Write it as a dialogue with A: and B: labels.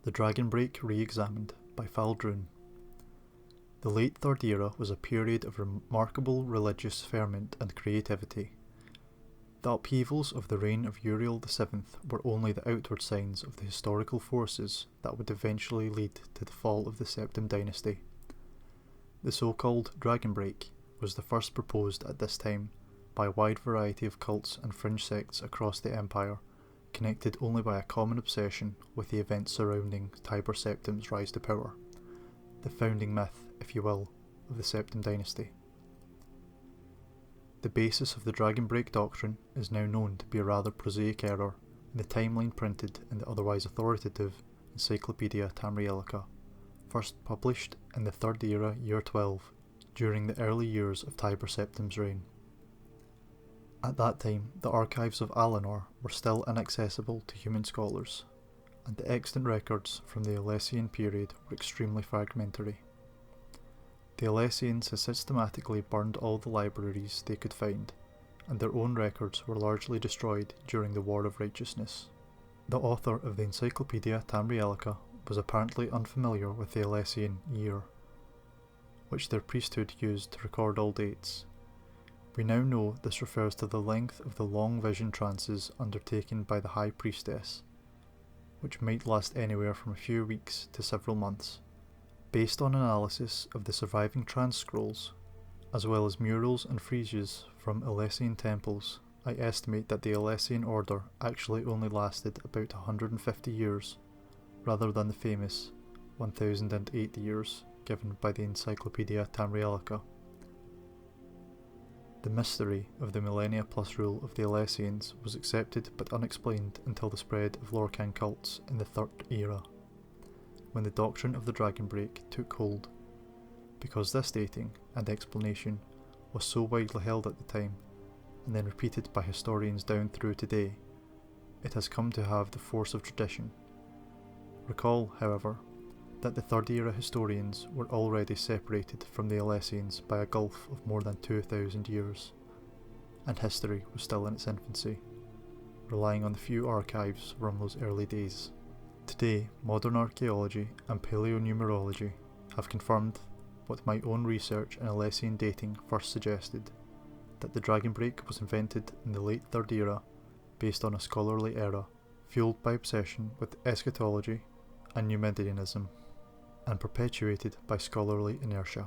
A: The Dragon Break Re-Examined by Faldrune. The late Third Era was a period of remarkable religious ferment and creativity. The upheavals of the reign of Uriel VII were only the outward signs of the historical forces that would eventually lead to the fall of the Septim dynasty. The so-called Dragon Break was the first proposed at this time by a wide variety of cults and fringe sects across the empire, connected only by a common obsession with the events surrounding Tiber Septim's rise to power, the founding myth, if you will, of the Septim dynasty. The basis of the Dragon Break doctrine is now known to be a rather prosaic error in the timeline printed in the otherwise authoritative Encyclopaedia Tamrielica, first published in the Third Era, Year 12, during the early years of Tiber Septim's reign. At that time, the archives of Alinor were still inaccessible to human scholars, and the extant records from the Alessian period were extremely fragmentary. The Alessians had systematically burned all the libraries they could find, and their own records were largely destroyed during the War of Righteousness. The author of the Encyclopaedia Tamrielica was apparently unfamiliar with the Alessian year, which their priesthood used to record all dates. We now know this refers to the length of the long vision trances undertaken by the High Priestess, which might last anywhere from a few weeks to several months. Based on analysis of the surviving trance scrolls, as well as murals and friezes from Alessian temples, I estimate that the Alessian order actually only lasted about 150 years, rather than the famous 1008 years given by the Encyclopaedia Tamrielica. The mystery of the millennia plus rule of the Alessians was accepted but unexplained until the spread of Lorcan cults in the Third Era, when the doctrine of the Dragon Break took hold. Because this dating and explanation was so widely held at the time, and then repeated by historians down through today, it has come to have the force of tradition. Recall, however, that the Third Era historians were already separated from the Alessians by a gulf of more than 2,000 years, and history was still in its infancy, relying on the few archives from those early days. Today, modern archaeology and paleonumerology have confirmed what my own research in Alessian dating first suggested, that the Dragon Break was invented in the late Third Era based on a scholarly era, fueled by obsession with eschatology and Numidianism, and perpetuated by scholarly inertia.